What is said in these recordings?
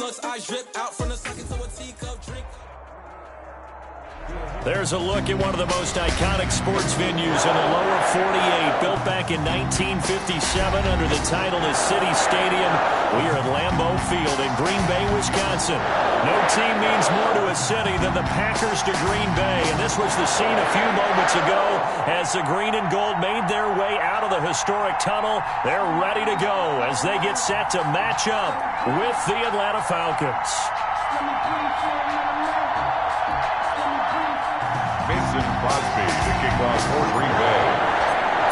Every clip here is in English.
much ice drip out from the socket to a teacup drink. There's a look at one of the most iconic sports venues in the lower 48, built back in 1957 under the title of City Stadium. We are at Lambeau Field in Green Bay, Wisconsin. No team means more to a city than the Packers to Green Bay, and this was the scene a few moments ago as the green and gold made their way out of the historic tunnel. They're ready to go as they get set to match up with the Atlanta Falcons. Crosby to kick off for Green Bay.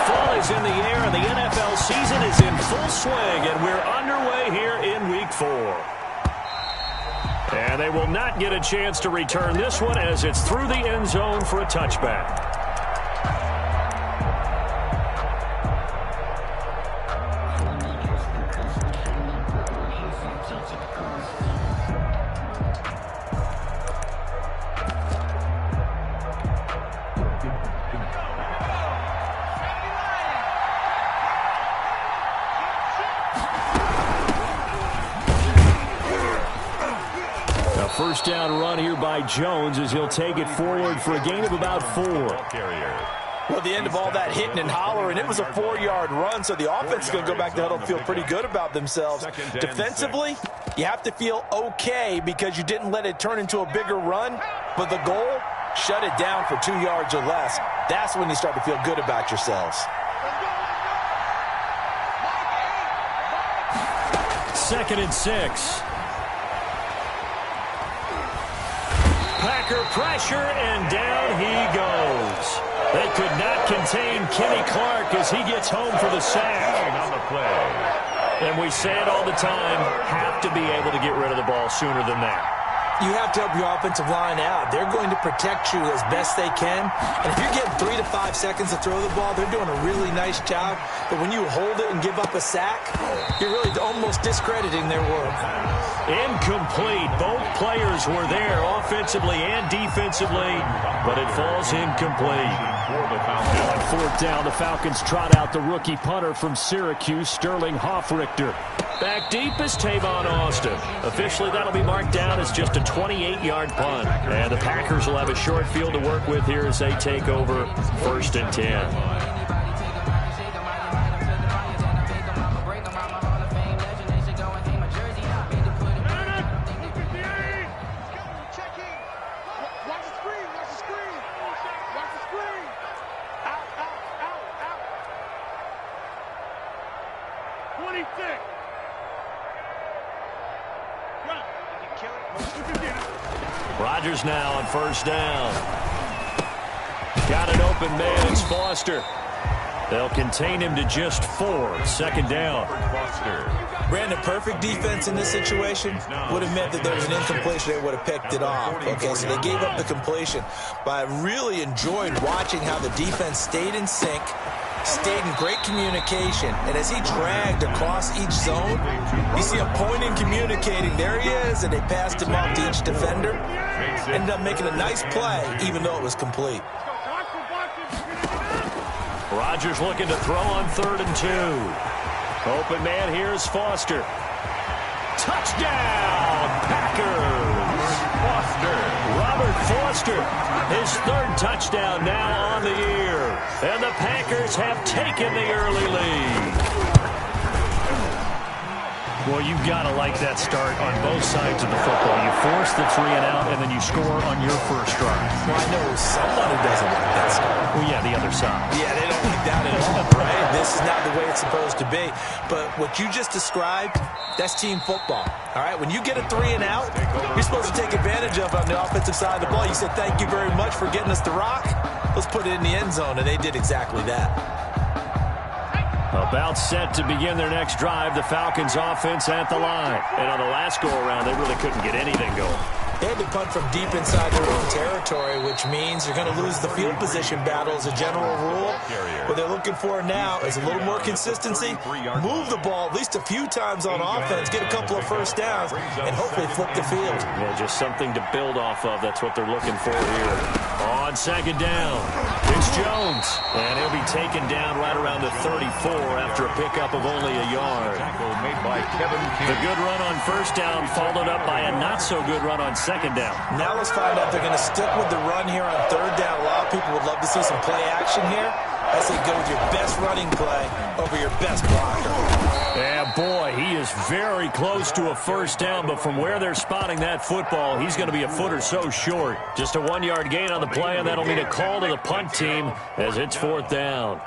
Fall is in the air, and the NFL season is in full swing, and we're underway here in Week 4. And they will not get a chance to return this one as it's through the end zone for a touchback. First down run here by Jones as he'll take it forward for a gain of about 4. Well, at the end of all that hitting and hollering, it was a 4-yard run, so the offense is going to go back to huddle and feel pretty good about themselves. Defensively, you have to feel okay because you didn't let it turn into a bigger run, but the goal, shut it down for 2 yards or less. That's when you start to feel good about yourselves. 2nd and 6. Packer pressure, and down he goes. They could not contain Kenny Clark as he gets home for the sack. On the play. And we say it all the time, have to be able to get rid of the ball sooner than that. You have to help your offensive line out. They're going to protect you as best they can. And if you're getting 3 to 5 seconds to throw the ball, they're doing a really nice job. But when you hold it and give up a sack, you're really almost discrediting their work. Incomplete. Both players were there offensively and defensively, but it falls incomplete. On 4th down, the Falcons trot out the rookie punter from Syracuse, Sterling Hoffrichter. Back deep is Tavon Austin. Officially, that'll be marked down as just a 28-yard punt. And the Packers will have a short field to work with here as they take over 1st and 10. Rodgers now on 1st down. Got an open man. It's Foster. They'll contain him to just 4. 2nd down. Brandon, perfect defense in this situation would have meant that there was an incompletion. They would have picked it off. Okay, so they gave up the completion. But I really enjoyed watching how the defense stayed in sync, stayed in great communication, and as he dragged across each zone, you see him pointing, communicating. There he is, and they passed him off to each defender. Ended up making a nice play, even though it was complete. Rodgers looking to throw on 3rd and 2. Open man, here's Foster. Touchdown, Packers! Foster. Robert Foster, his 3rd touchdown now on the year. And the Packers have taken the early lead. Well, you've got to like that start on both sides of the football. You force the 3 and out, and then you score on your first drive. Well, I know someone who doesn't like that start. Well, yeah, the other side. Yeah, they don't like that at all, right? This is not the way it's supposed to be. But what you just described, that's team football, all right? When you get a 3 and out, you're supposed to take advantage of it on the offensive side of the ball. You said, thank you very much for getting us the rock. Let's put it in the end zone, and they did exactly that. About set to begin their next drive, the Falcons offense at the line. And on the last go-around, they really couldn't get anything going. They had to punt from deep inside their own territory, which means you're going to lose the field position battle as a general rule. What they're looking for now is a little more consistency, move the ball at least a few times on offense, get a couple of first downs, and hopefully flip the field. Yeah, just something to build off of. That's what they're looking for here. On second down, it's Jones, and he'll be taken down right around the 34 after a pickup of only a yard. Made by Kevin King. The good run on first down followed up by a not-so-good run on second down. Now let's find out if they're going to stick with the run here on third down. A lot of people would love to see some play action here. I say go with your best running play over your best blocker. Yeah, boy, he is very close to a first down, but from where they're spotting that football, he's going to be a foot or so short. Just a 1-yard gain on the play, and that'll mean a call to the punt team as it's fourth down.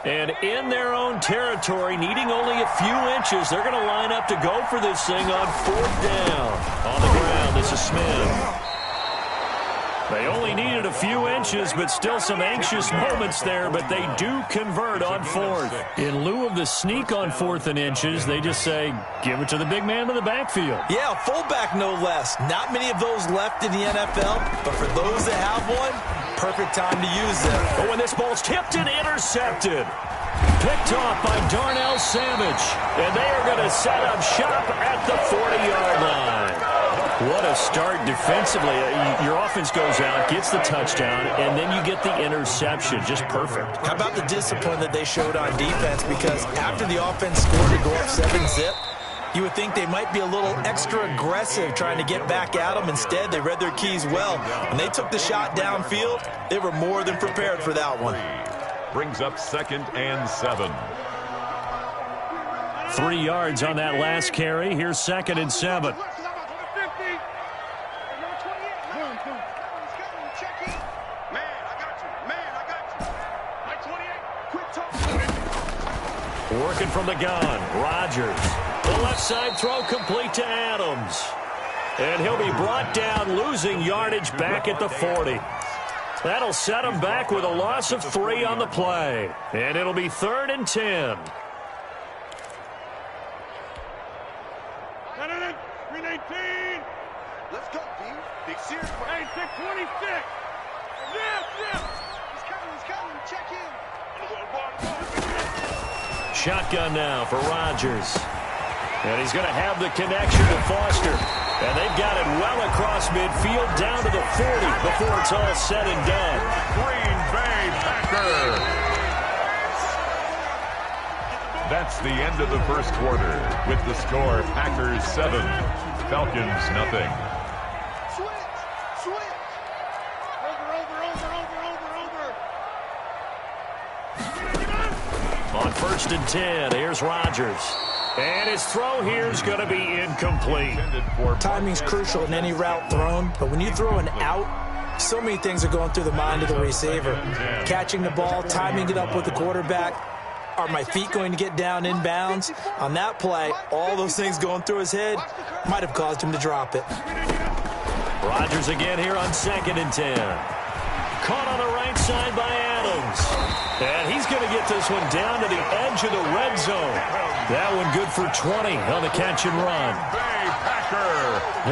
And in their own territory, needing only a few inches, they're going to line up to go for this thing on fourth down. On the ground, this is Smith. They only needed a few inches, but still some anxious moments there, but they do convert on fourth. In lieu of the sneak on fourth and inches, they just say, give it to the big man in the backfield. Yeah, fullback no less. Not many of those left in the NFL, but for those that have one, perfect time to use them. Oh, and this ball's tipped and intercepted. Picked off by Darnell Savage. And they are going to set up shop at the 40-yard line. What a start defensively. Your offense goes out, gets the touchdown, and then you get the interception. Just perfect. How about the discipline that they showed on defense? Because after the offense scored to go up 7-zip, you would think they might be a little extra aggressive trying to get back at them. Instead, they read their keys well. When they took the shot downfield, they were more than prepared for that one. Brings up 2nd and 7. 3 yards on that last carry. Here's 2nd and 7. Working from the gun, Rodgers. The left side throw complete to Adams. And he'll be brought down, losing yardage back at the 40. That'll set him back with a loss of 3 on the play. And it'll be 3rd and 10. Green 18. Let's go, D. Big series. Hey, 626. Yeah. He's coming. Check in. Shotgun now for Rodgers. And he's going to have the connection to Foster. And they've got it well across midfield down to the 40 before it's all said and done. Green Bay Packers. That's the end of the first quarter. With the score, Packers 7, Falcons nothing. Switch. Over. On 1st and 10, here's Rodgers. And his throw here is going to be incomplete. Timing's crucial in any route thrown, but when you throw an out, so many things are going through the mind of the receiver. Catching the ball, timing it up with the quarterback. Are my feet going to get down inbounds? On that play, all those things going through his head might have caused him to drop it. Rodgers again here on 2nd and 10. Caught on the right side by Adams. And he's going to get this one down to the edge of the red zone. That one good for 20 on the catch and run.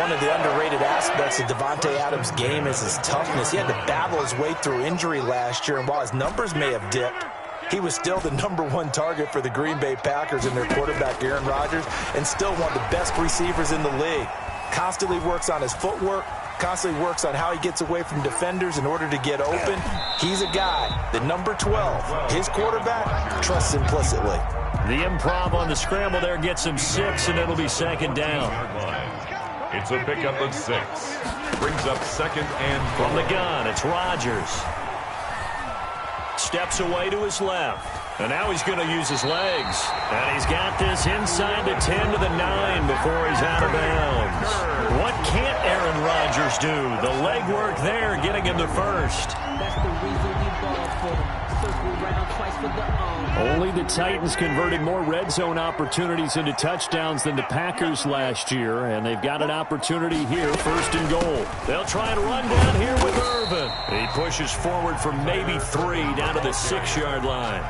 One of the underrated aspects of Devontae Adams' game is his toughness. He had to battle his way through injury last year, and while his numbers may have dipped, he was still the #1 target for the Green Bay Packers and their quarterback, Aaron Rodgers, and still one of the best receivers in the league. Constantly works on his footwork, constantly works on how he gets away from defenders in order to get open. He's a guy that number 12, his quarterback, trusts implicitly. The improv on the scramble there gets him 6, and it'll be 2nd down. It's a pickup of 6. Brings up 2nd and 4. From the gun, it's Rodgers. Steps away to his left. And now he's going to use his legs. And he's got this inside the 10 to the 9 before he's out of bounds. What can't Aaron Rodgers do? The leg work there, getting him to first. That's the reason we ball for them. Circle around twice for the Only the Titans converted more red zone opportunities into touchdowns than the Packers last year, and they've got an opportunity here, 1st and goal. They'll try and run down here with Irvin. He pushes forward for maybe 3 down to the 6-yard line.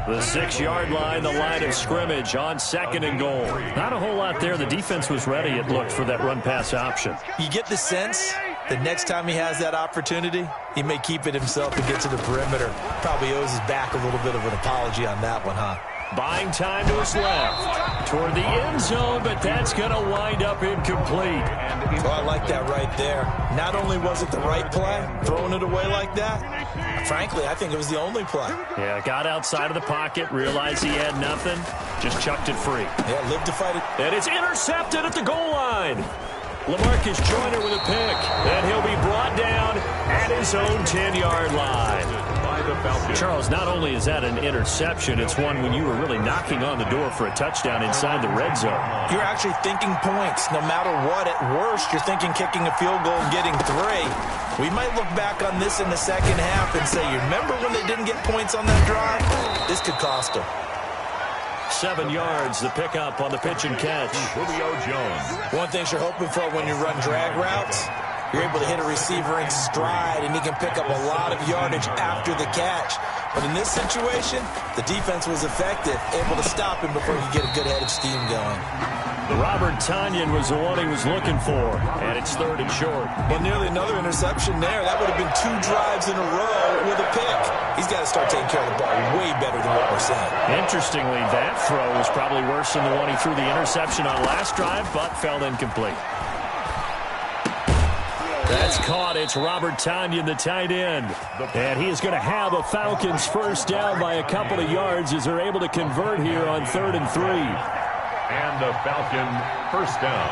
The 6-yard line, the line of scrimmage on 2nd and goal. Not a whole lot there. The defense was ready, it looked, for that run-pass option. You get the sense the next time he has that opportunity, he may keep it himself and get to the perimeter. Probably owes his back a little bit of an apology on that one, huh? Buying time to his left. Toward the end zone, but that's going to wind up incomplete. Oh, I like that right there. Not only was it the right play, throwing it away like that, frankly, I think it was the only play. Yeah, got outside of the pocket, realized he had nothing, just chucked it free. Yeah, lived to fight it. And it's intercepted at the goal line. LaMarcus Joyner with a pick, and he'll be brought down at his own 10-yard line. Charles, not only is that an interception, it's one when you were really knocking on the door for a touchdown inside the red zone. You're actually thinking points. No matter what, at worst, you're thinking kicking a field goal and getting 3. We might look back on this in the second half and say, you remember when they didn't get points on that drive? This could cost them. 7 yards, the pickup on the pitch and catch. Julio Jones. One thing you're hoping for when you run drag routes, you're able to hit a receiver in stride, and he can pick up a lot of yardage after the catch. But in this situation, the defense was effective, able to stop him before he get a good head of steam going. Robert Tonyan was the one he was looking for, and it's 3rd and short. Well, nearly another interception there. That would have been 2 drives in a row with a pick. He's got to start taking care of the ball way better than what we're saying. Interestingly, that throw was probably worse than the one he threw the interception on last drive, but fell incomplete. That's caught. It's Robert Tonyan, the tight end. And he is going to have a Falcons first down by a couple of yards as they're able to convert here on 3rd and 3. And the Falcon first down.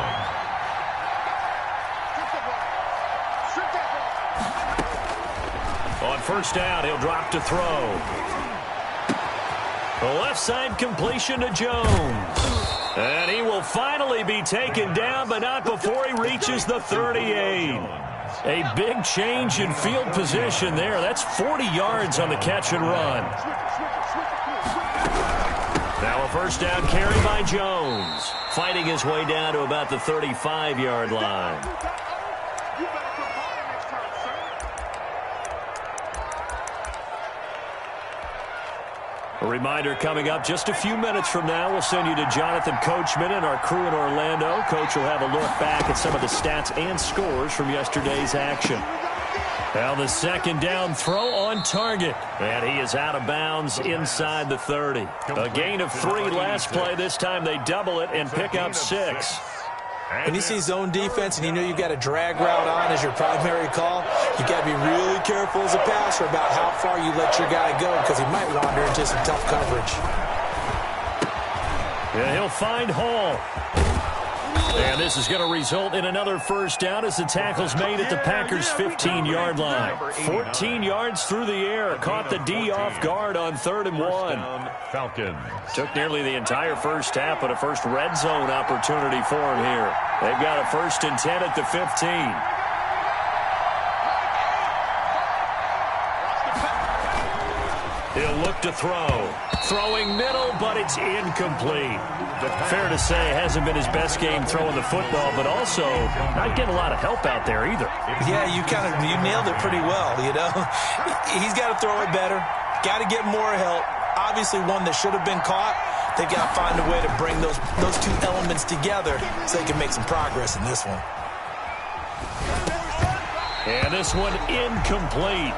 On first down, he'll drop to throw. The left side completion to Jones. And he will finally be taken down, but not before he reaches the 38. A big change in field position there. That's 40 yards on the catch and run. Now a first down carry by Jones. Fighting his way down to about the 35-yard line. A reminder coming up just a few minutes from now, we'll send you to Jonathan Coachman and our crew in Orlando. Coach will have a look back at some of the stats and scores from yesterday's action. Now the second down throw on target. And he is out of bounds inside the 30. A gain of 3 last play. This time they double it and pick up 6. When you see zone defense and you know you've got a drag route on as your primary call, you've got to be really careful as a passer about how far you let your guy go because he might wander into some tough coverage. Yeah, he'll find Hall. And this is going to result in another first down as the tackle's made at the Packers' 15-yard line. 14 yards through the air. Caught the D off guard on 3rd and 1. Falcons. Took nearly the entire first half, but a first red zone opportunity for him here. They've got a 1st and 10 at the 15. He'll look to throw. Throwing middle, but it's incomplete. Fair to say, hasn't been his best game throwing the football, but also not getting a lot of help out there either. Yeah, you nailed it pretty well, you know. He's got to throw it better. Got to get more help. Obviously one that should have been caught. They've got to find a way to bring those 2 elements together so they can make some progress in this one. And this one incomplete.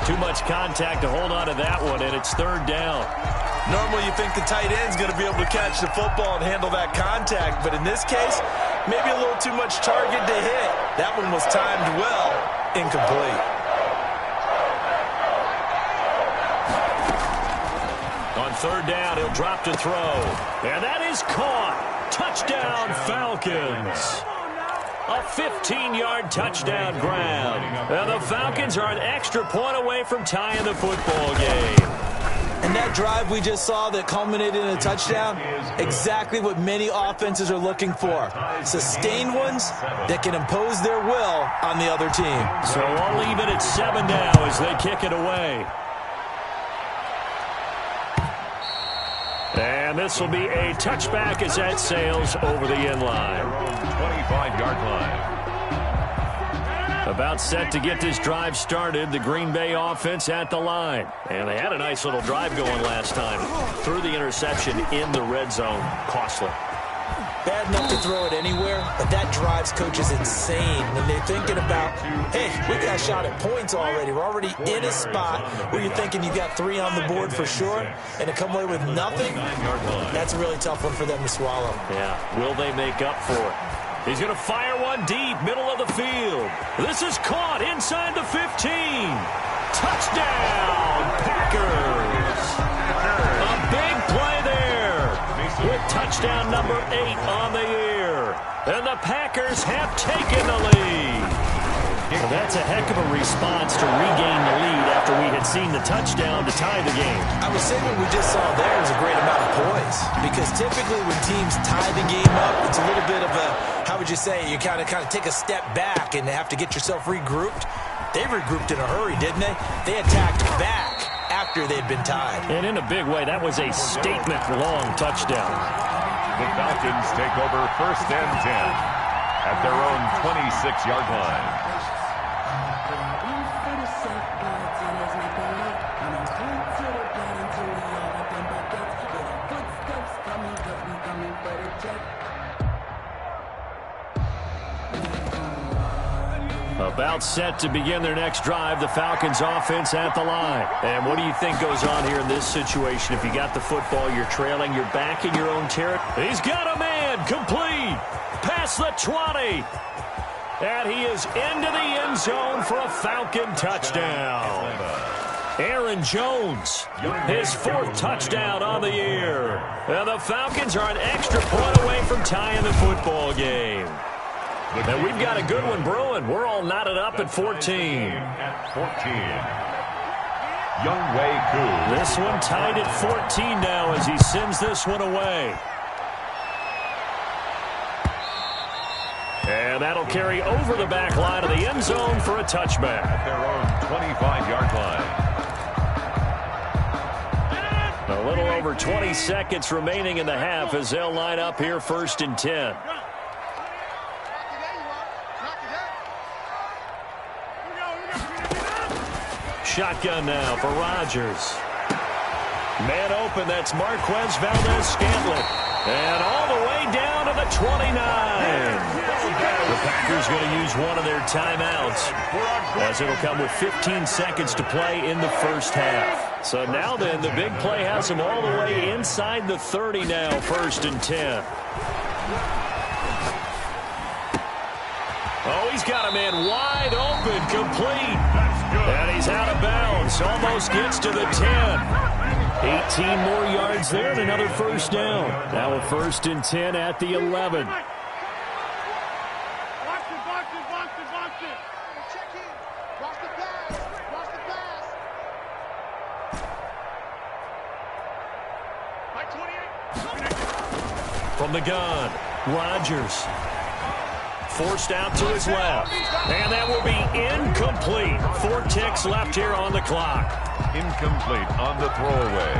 Too much contact to hold on to that one, and it's 3rd down. Normally you think the tight end's going to be able to catch the football and handle that contact, but in this case, maybe a little too much target to hit. That one was timed well, incomplete. On 3rd down, he'll drop to throw. And that is caught. Touchdown, Falcons. A 15-yard touchdown grab. And the Falcons are an extra point away from tying the football game. And that drive we just saw that culminated in a touchdown, exactly what many offenses are looking for. Sustained ones that can impose their will on the other team. So I'll leave it at 7 now as they kick it away. And this will be a touchback as that sails over the end line. 25-yard line. About set to get this drive started, the Green Bay offense at the line. And they had a nice little drive going last time. Threw the interception in the red zone. Costly. Bad enough to throw it anywhere, but that drives coaches insane when they're thinking about, hey, we got a shot at points already. We're already in a spot where you're thinking you got 3 on the board for sure, and to come away with nothing, that's a really tough one for them to swallow. Yeah, will they make up for it? He's going to fire one deep, middle of the field. This is caught inside the 15. Touchdown, Packers. A big play there with touchdown number 8 on the year. And the Packers have taken the lead. Well, that's a heck of a response to regain the lead after we had seen the touchdown to tie the game. I would say what we just saw there was a great amount of poise, because typically when teams tie the game up, it's a little bit of a, how would you say, you kind of take a step back and have to get yourself regrouped. They regrouped in a hurry, didn't they? They attacked back after they'd been tied. And in a big way, that was a statement-long touchdown. The Falcons take over 1st and 10 at their own 26-yard line. About set to begin their next drive, the Falcons offense at the line. And what do you think goes on here in this situation? If you got the football, you're trailing, you're back in your own territory. He's got a man, complete, past the 20. And he is into the end zone for a Falcon touchdown. Aaron Jones, his 4th touchdown on the year. And the Falcons are an extra point away from tying the football game. And we've got a good one brewing. We're all knotted up at 14. At 14. Younghoe Koo. This one tied at 14 now as he sends this one away. And that'll carry over the back line of the end zone for a touchback. At their own 25-yard line. A little over 20 seconds remaining in the half as they'll line up here 1st and 10. Shotgun now for Rodgers. Man open, that's Marquez Valdez-Scantling. And all the way down to the 29. The Packers going to use one of their timeouts, as it'll come with 15 seconds to play in the first half. So now then, the big play has them all the way inside the 30 now, 1st and 10. Oh, he's got a man wide open, complete. And he's out of bounds. Almost gets to the 10. 18 more yards there and another first down. Now a 1st and 10 at the 11. Box it. Check in. Watch the pass. Like 28. From the gun, Rodgers. Forced out to his left. And that will be incomplete. 4 ticks left here on the clock. Incomplete on the throwaway.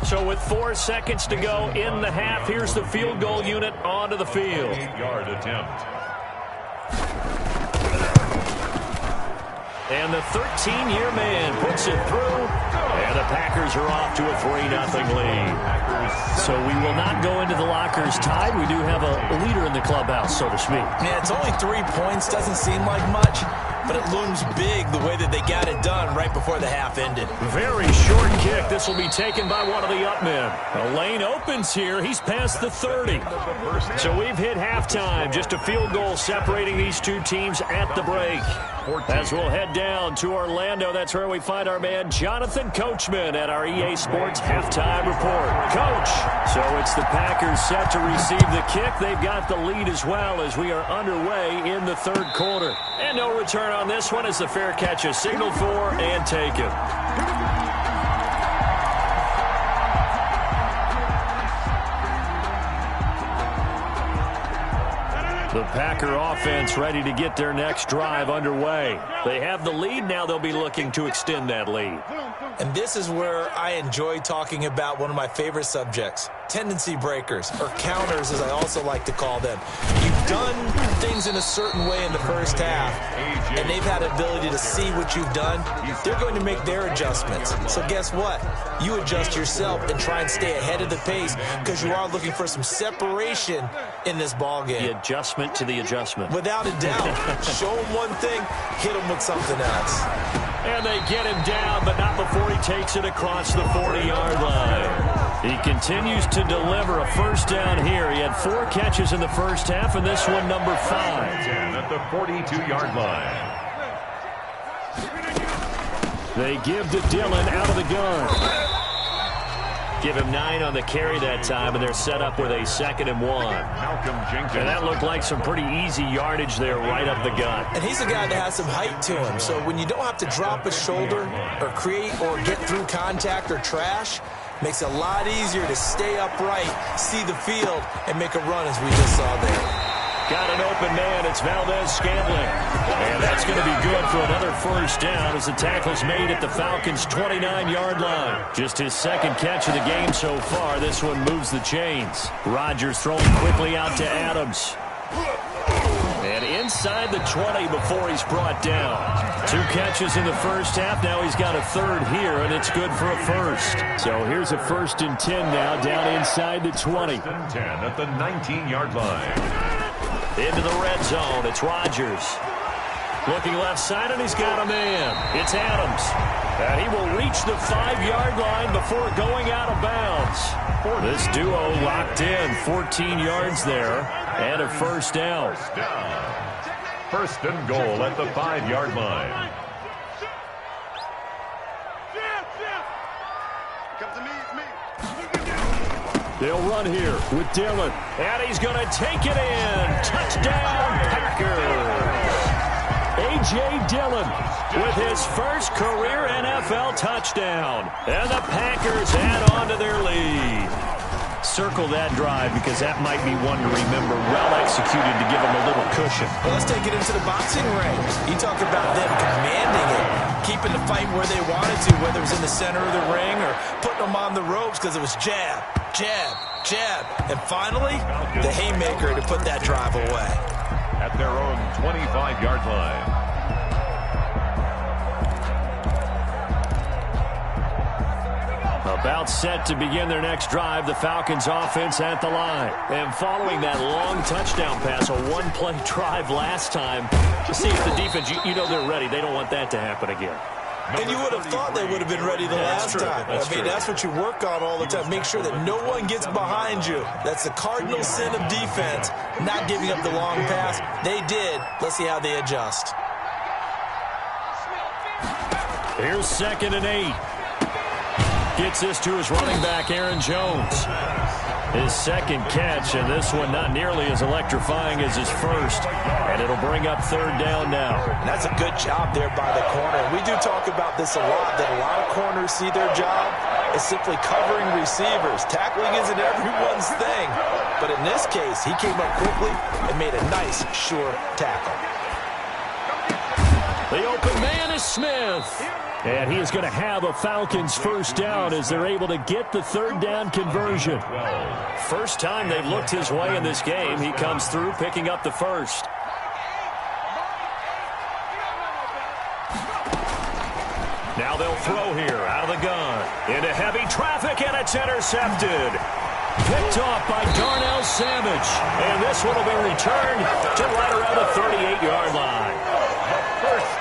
So with 4 seconds to go in the half, here's the field goal unit onto the field. 8-yard attempt. And the 13-year man puts it through. And the Packers are off to a 3-0 lead. So we will not go into the lockers tied. We do have a leader in the clubhouse, so to speak. Yeah, it's only 3 points. Doesn't seem like much, but it looms big the way that they got it done right before the half ended. Very short kick. This will be taken by one of the up men. A lane opens here. He's past the 30. So we've hit halftime. Just a field goal separating these two teams at the break. As we'll head down to Orlando, that's where we find our man Jonathan Coachman at our EA Sports Halftime Report. Coach, so it's the Packers set to receive the kick. They've got the lead as well as we are underway in the 3rd quarter. And no return on this one as the fair catch is signaled for and taken. The Packer offense ready to get their next drive underway. They have the lead. Now they'll be looking to extend that lead. And this is where I enjoy talking about one of my favorite subjects, tendency breakers, or counters as I also like to call them. You've done things in a certain way in the first half, and they've had the ability to see what you've done. They're going to make their adjustments. So guess what? You adjust yourself and try and stay ahead of the pace because you are looking for some separation in this ball game. The adjustment to the adjustment. Without a doubt. Show them one thing, hit them with something else. And they get him down, but not before he takes it across the 40-yard line. He continues to deliver a first down here. He had 4 catches in the first half, and this one number 5. At the 42-yard line. They give to Dillon out of the gun. Give him 9 on the carry that time, and they're set up with a 2nd and 1. Malcolm Jenkins. And that looked like some pretty easy yardage there right up the gut. And he's a guy that has some height to him, so when you don't have to drop a shoulder or create or get through contact or trash, makes it a lot easier to stay upright, see the field, and make a run as we just saw there. Got an open man. It's Valdez-Scantling. And that's going to be good for another first down as the tackle's made at the Falcons' 29-yard line. Just his 2nd catch of the game so far. This one moves the chains. Rodgers throwing quickly out to Adams. And inside the 20 before he's brought down. 2 catches in the first half. Now he's got a 3rd here, and it's good for a first. So here's a 1st and 10 now down inside the 20. 10 at the 19-yard line. Into the red zone. It's Rodgers. Looking left side, and he's got a man. It's Adams. And he will reach the 5-yard line before going out of bounds. This duo locked in. 14 yards there. And a first down. First and goal at the 5-yard line. Come to me, it's me. They'll run here with Dillon. And he's going to take it in. Touchdown, Packers. A.J. Dillon with his first career NFL touchdown. And the Packers add on to their lead. Circle that drive because that might be one to remember. Well executed to give them a little cushion. Well, let's take it into the boxing ring. You talk about them commanding it, keeping the fight where they wanted to, whether it was in the center of the ring or putting them on the ropes because it was jab, jab, jab. And finally, the haymaker to put that drive away. At their own 25-yard line. About set to begin their next drive, the Falcons offense at the line. And following that long touchdown pass, a one-play drive last time, to see if the defense, you know they're ready. They don't want that to happen again. And you would have thought they would have been ready the last time. That's what you work on all the time. Make sure that no one gets behind you. That's the cardinal sin of defense, not giving up the long pass. They did. Let's see how they adjust. Here's 2nd and 8. Gets this to his running back, Aaron Jones. His 2nd catch, and this one not nearly as electrifying as his first. And it'll bring up 3rd down now. And that's a good job there by the corner. We do talk about this a lot, that a lot of corners see their job as simply covering receivers. Tackling isn't everyone's thing. But in this case, he came up quickly and made a nice, sure tackle. The open man is Smith. And he is going to have a Falcons first down as they're able to get the 3rd down conversion. First time they've looked his way in this game. He comes through picking up the first. Now they'll throw here out of the gun. Into heavy traffic, and it's intercepted. Picked off by Darnell Savage. And this one will be returned to right around the 38-yard line.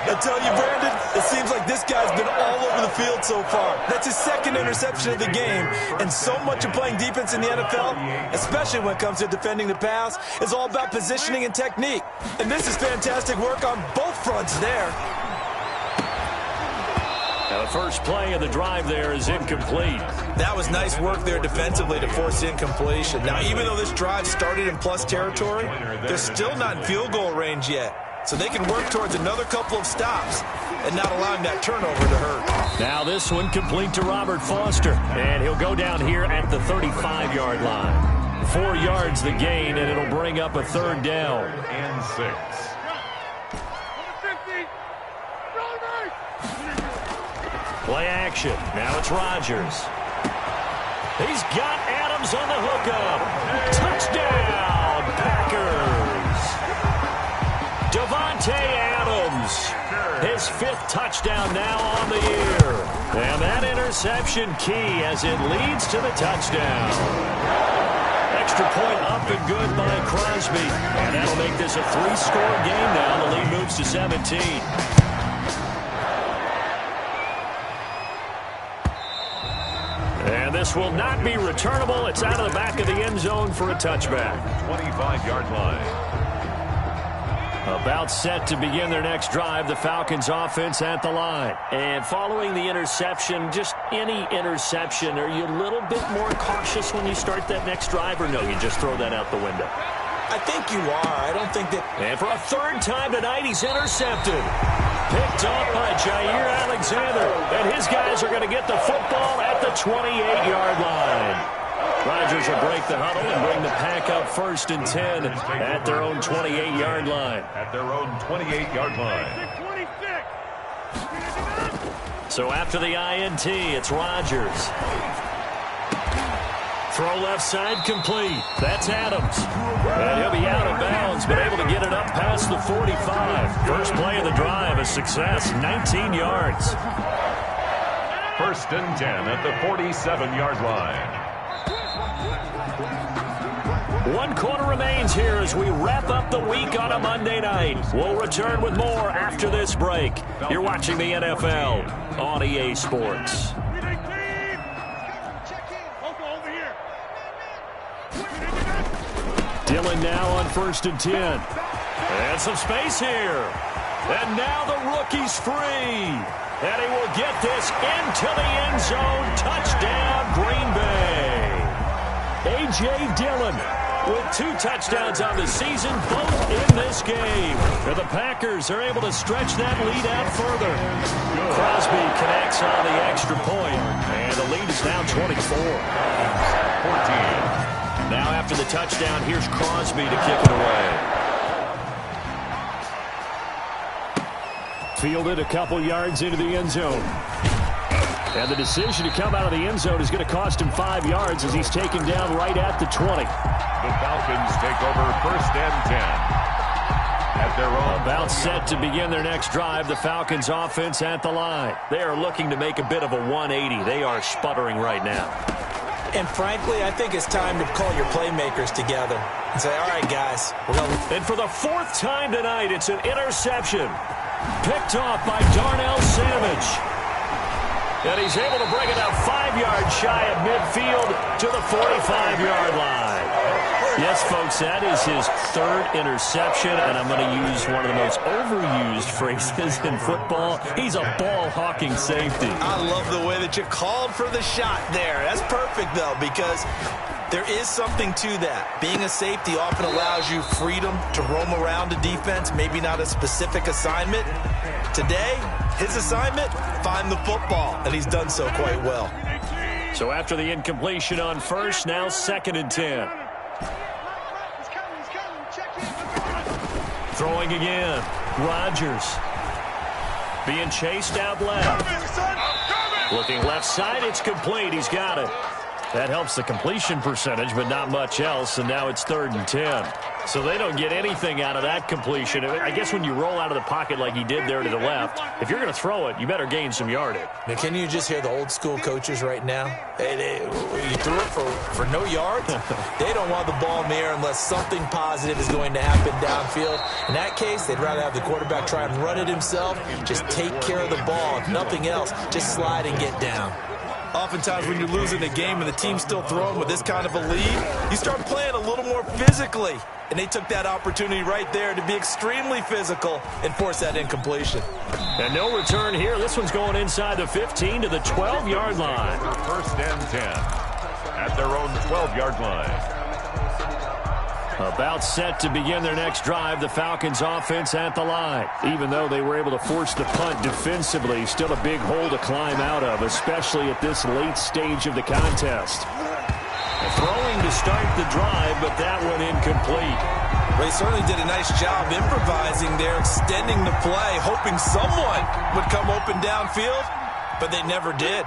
I tell you, Brandon, it seems like this guy's been all over the field so far. That's his 2nd interception of the game. And so much of playing defense in the NFL, especially when it comes to defending the pass, is all about positioning and technique. And this is fantastic work on both fronts there. Now the first play of the drive there is incomplete. That was nice work there defensively to force incompletion. Now, even though this drive started in plus territory, they're still not in field goal range yet. So they can work towards another couple of stops and not allowing that turnover to hurt. Now this one complete to Robert Foster. And he'll go down here at the 35-yard line. 4 yards the gain, and it'll bring up a 3rd down. And 6. Play action. Now it's Rodgers. He's got Adams on the hookup. Touchdown, Packers. Davante Adams. His 5th touchdown now on the year. And that interception key as it leads to the touchdown. Extra point up and good by Crosby. And that'll make this a 3-score game now. The lead moves to 17. And this will not be returnable. It's out of the back of the end zone for a touchback. 25-yard line. About set to begin their next drive, the Falcons offense at the line. And following the interception, just any interception, are you a little bit more cautious when you start that next drive, or no, you just throw that out the window? I think you are. I don't think that... And for a 3rd time tonight, he's intercepted. Picked off by Jair Alexander. And his guys are going to get the football at the 28-yard line. Rodgers will break the huddle and bring the Pack up 1st and 10 at their own 28-yard line. At their own 28-yard line. So after the INT, it's Rodgers. Throw left side complete. That's Adams. And he'll be out of bounds, but able to get it up past the 45. First play of the drive, a success, 19 yards. 1st and 10 at the 47-yard line. 1 quarter remains here as we wrap up the week on a Monday night. We'll return with more after this break. You're watching the NFL on EA Sports. Dillon now on 1st and 10. And some space here. And now the rookie's free. And he will get this into the end zone. Touchdown, Green Bay. A.J. Dillon with 2 touchdowns on the season, both in this game. And the Packers are able to stretch that lead out further. Crosby connects on the extra point, and the lead is now 24. 14. Now after the touchdown, here's Crosby to kick it away. Fielded a couple yards into the end zone. And the decision to come out of the end zone is going to cost him 5 yards as he's taken down right at the 20. The Falcons take over 1st and 10. At their own. About set to begin their next drive, the Falcons offense at the line. They are looking to make a bit of a 180. They are sputtering right now. And frankly, I think it's time to call your playmakers together and say, all right, guys. And for the 4th time tonight, it's an interception. Picked off by Darnell Savage. And he's able to bring it out 5 yards shy of midfield to the 45-yard line. Yes, folks, that is his 3rd interception, and I'm going to use one of the most overused phrases in football. He's a ball-hawking safety. I love the way that you called for the shot there. That's perfect, though, because there is something to that. Being a safety often allows you freedom to roam around a defense, maybe not a specific assignment. Today, his assignment, find the football, and he's done so quite well. So after the incompletion on 1st, now 2nd and 10. Throwing again. Rodgers. Being chased out left. Looking left side, it's complete. He's got it. That helps the completion percentage, but not much else, and now it's 3rd and 10. So they don't get anything out of that completion. I guess when you roll out of the pocket like he did there to the left, if you're going to throw it, you better gain some yardage. Now, can you just hear the old school coaches right now? You threw it for no yards? They don't want the ball in the air unless something positive is going to happen downfield. In that case, they'd rather have the quarterback try and run it himself. Just take care of the ball. If nothing else, just slide and get down. Oftentimes when you're losing a game and the team's still throwing with this kind of a lead, you start playing a little more physically. And they took that opportunity right there to be extremely physical and force that incompletion. And no return here. This one's going inside the 15 to the 12-yard line. 1st and 10 at their own 12-yard line. About set to begin their next drive, the Falcons offense at the line. Even though they were able to force the punt defensively, still a big hole to climb out of, especially at this late stage of the contest. Throwing to start the drive, but that one incomplete. They certainly did a nice job improvising there, extending the play, hoping someone would come open downfield. but they never did.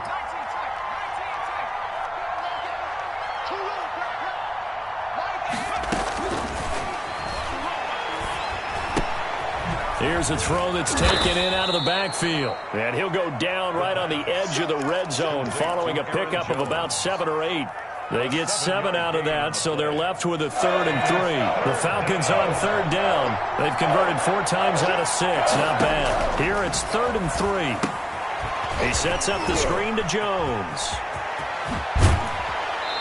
Here's a throw that's taken in out of the backfield. And he'll go down right on the edge of the red zone following a pickup of about 7 or 8. They get 7 out of that, so they're left with a 3rd and 3. The Falcons on 3rd down. They've converted 4 times out of 6. Not bad. Here it's 3rd and 3. He sets up the screen to Jones.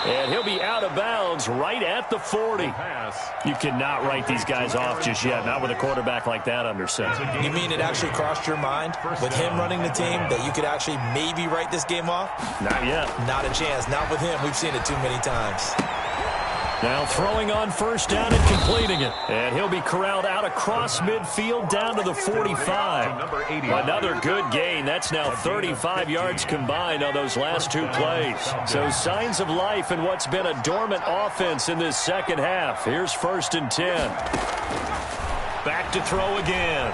And he'll be out of bounds right at the 40. You cannot write these guys off just yet, not with a quarterback like that under center. You mean it actually crossed your mind with him running the team that you could actually maybe write this game off? Not yet. Not a chance. Not with him. We've seen it too many times. Now throwing on 1st down and completing it. And he'll be corralled out across midfield down to the 45. Another good gain. That's now 35 yards combined on those last 2 plays. So signs of life in what's been a dormant offense in this second half. Here's 1st and 10. Back to throw again.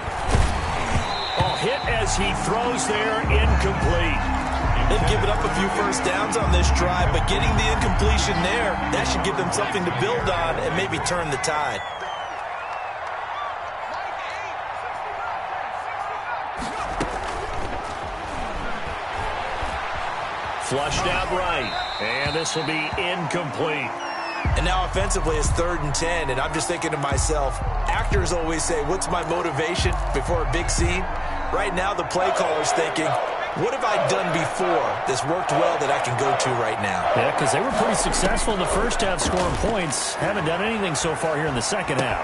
Oh, hit as he throws there, incomplete. They've given up a few 1st downs on this drive, but getting the incompletion there, that should give them something to build on and maybe turn the tide. Flushed out right, and this will be incomplete. And now offensively it's 3rd and 10, and I'm just thinking to myself, actors always say, what's my motivation before a big scene? Right now the play caller's thinking, what have I done before that's worked well that I can go to right now? Yeah, because they were pretty successful in the first half scoring points. Haven't done anything so far here in the second half.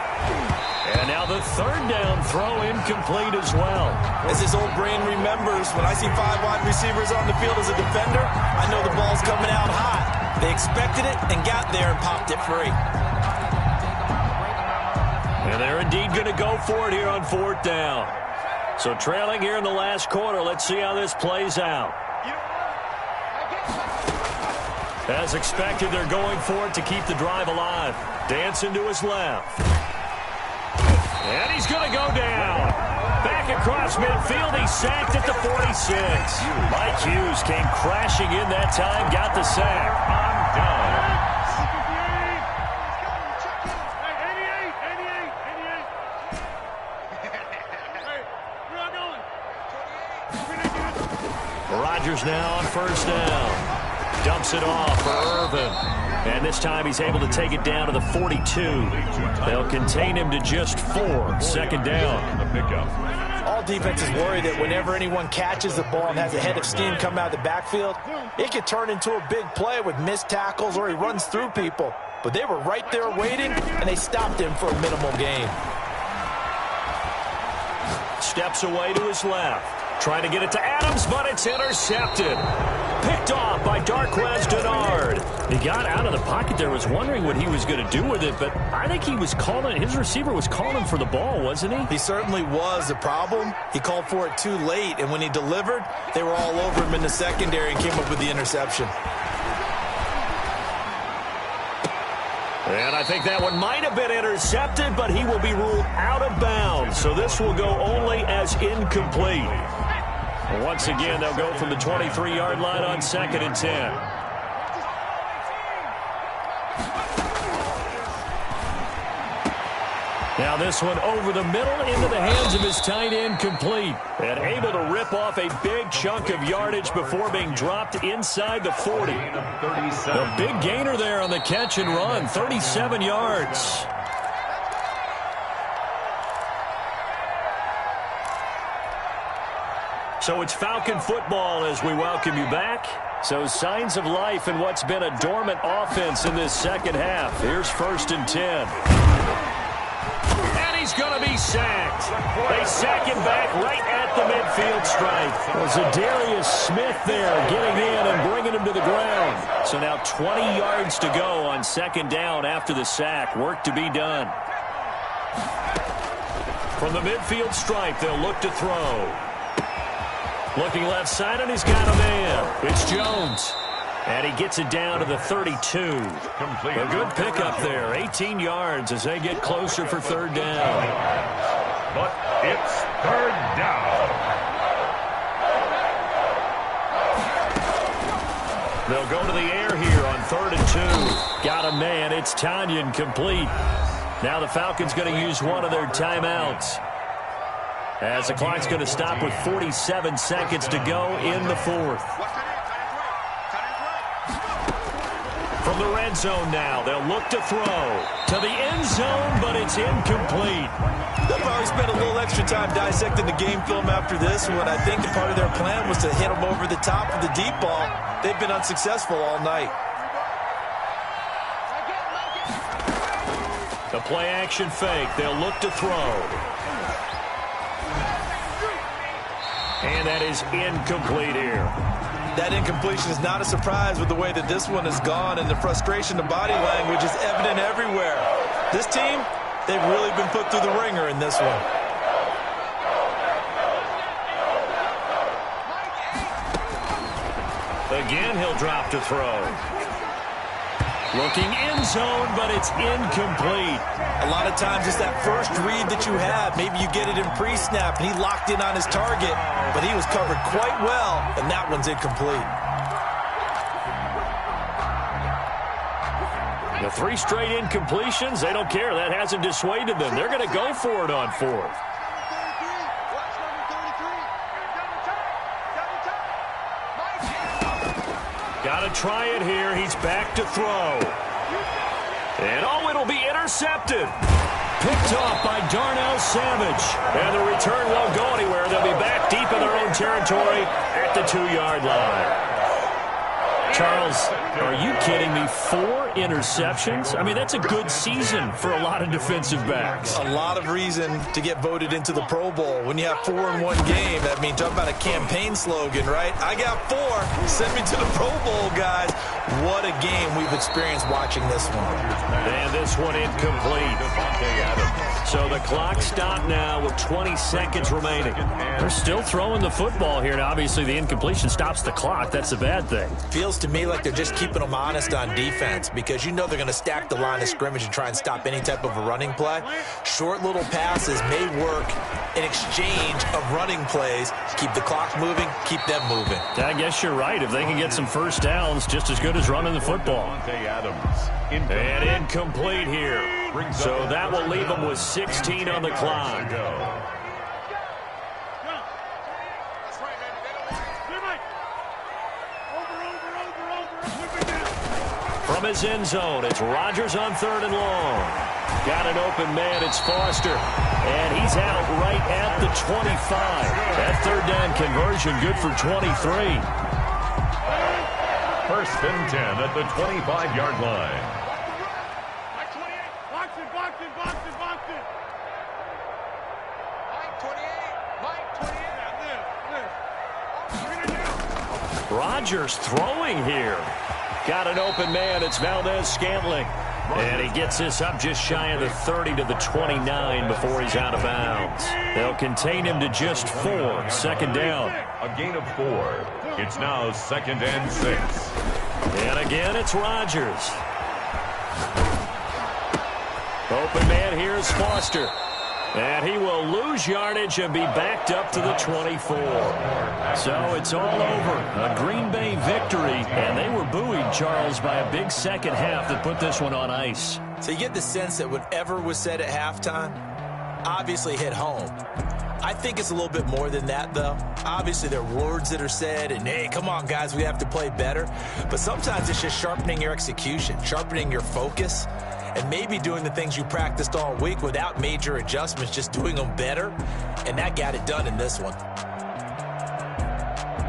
And now the 3rd down throw incomplete as well. As his old brain remembers, when I see 5 wide receivers on the field as a defender, I know the ball's coming out hot. They expected it and got there and popped it free. And they're indeed going to go for it here on 4th down. So trailing here in the last quarter, let's see how this plays out. As expected, they're going for it to keep the drive alive. Dancing to his left. And he's going to go down. Back across midfield, he's sacked at the 46. Mike Hughes came crashing in that time, got the sack. I'm done. Rodgers now on 1st down. Dumps it off for Irvin. And this time he's able to take it down to the 42. They'll contain him to just 4. 2nd down. All defenses worry that whenever anyone catches the ball and has a head of steam come out of the backfield, it could turn into a big play with missed tackles or he runs through people. But they were right there waiting, and they stopped him for a minimal gain. Steps away to his left. Trying to get it to Adams, but it's intercepted. Picked off by Darquez Denard. He got out of the pocket there, was wondering what he was going to do with it, but I think he was calling, his receiver was calling for the ball, wasn't he? He certainly was. The problem, he called for it too late, and when he delivered, they were all over him in the secondary and came up with the interception. And I think that one might have been intercepted, but he will be ruled out of bounds. So this will go only as incomplete. Once again, they'll go from the 23-yard line on 2nd and 10. Now this one over the middle into the hands of his tight end, complete. And able to rip off a big chunk of yardage before being dropped inside the 40. The big gainer there on the catch and run, 37 yards. So it's Falcon football as we welcome you back. So signs of life in what's been a dormant offense in this second half. Here's 1st and 10. And he's going to be sacked. They sack him back right at the midfield stripe. Well, Zadarius Smith there getting in and bringing him to the ground. So now 20 yards to go on 2nd down after the sack. Work to be done. From the midfield stripe, they'll look to throw. Looking left side, and he's got a man. It's Jones. And he gets it down to the 32. A good pickup there. 18 yards as they get closer for 3rd down. But it's 3rd down. They'll go to the air here on 3rd and 2. Got a man. It's Tanyan complete. Now the Falcons going to use one of their timeouts, as the clock's going to stop with 47 seconds to go in the 4th. From the red zone now, they'll look to throw to the end zone, but it's incomplete. They'll probably spend a little extra time dissecting the game film after this one. I think part of their plan was to hit them over the top of the deep ball. They've been unsuccessful all night. The play-action fake. They'll look to throw. And that is incomplete here. That incompletion is not a surprise with the way that this one has gone, and the frustration, the body language is evident everywhere. This team, they've really been put through the ringer in this one. Again, he'll drop to throw. Looking end zone, but it's incomplete. A lot of times it's that first read that you have. Maybe you get it in pre-snap, and he locked in on his target, but he was covered quite well, and that one's incomplete. The 3 straight incompletions, they don't care. That hasn't dissuaded them. They're going to go for it on 4th. Got to try it here. He's back to throw. And, oh, it'll be intercepted. Picked off by Darnell Savage. And the return won't go anywhere. They'll be back deep in their own territory at the 2-yard line. Charles, are you kidding me? 4 interceptions? I mean, that's a good season for a lot of defensive backs. A lot of reason to get voted into the Pro Bowl. When you have 4 in one game, that means talk about a campaign slogan, right? I got 4. Send me to the Pro Bowl, guys. What a game we've experienced watching this one. And this one incomplete. So the clock stopped now with 20 seconds remaining. They're still throwing the football here. Now, obviously, the incompletion stops the clock. That's a bad thing. Feels to me like they're just keeping them honest on defense, because you know they're going to stack the line of scrimmage and try and stop any type of a running play. Short little passes may work in exchange of running plays. Keep the clock moving, keep them moving. I guess you're right. If they can get some first downs, just as good as running the football. And incomplete here. So that will leave them with 16 on the clock. From his end zone, it's Rodgers on 3rd and long. Got an open man, it's Foster. And he's out right at the 25. That 3rd down conversion good for 23. 1st and 10 at the 25-yard line. Mike 28, box it. Mike 28, Mike 28. Rodgers throwing here. Got an open man. It's Valdez-Scantling. And he gets this up just shy of the 30 to the 29 before he's out of bounds. They'll contain him to just 4. 2nd down. A gain of 4. It's now 2nd and 6. And again, it's Rodgers. Open man here is Foster. And he will lose yardage and be backed up to the 24. So it's all over. A Green Bay victory. And they were buoyed, Charles, by a big second half that put this one on ice. So you get the sense that whatever was said at halftime obviously hit home. I think it's a little bit more than that, though. Obviously, there are words that are said, and, hey, come on, guys, we have to play better. But sometimes it's just sharpening your execution, sharpening your focus, and maybe doing the things you practiced all week without major adjustments, just doing them better. And that got it done in this one.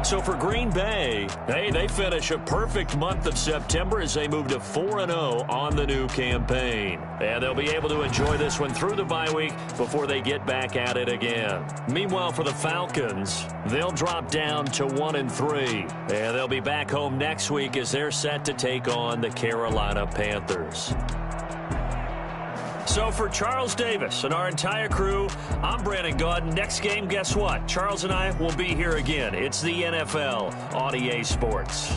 So for Green Bay, hey, they finish a perfect month of September as they move to 4-0 on the new campaign. And they'll be able to enjoy this one through the bye week before they get back at it again. Meanwhile, for the Falcons, they'll drop down to 1-3. And they'll be back home next week as they're set to take on the Carolina Panthers. So for Charles Davis and our entire crew, I'm Brandon Gaudin. Next game, guess what? Charles and I will be here again. It's the NFL on EA Sports.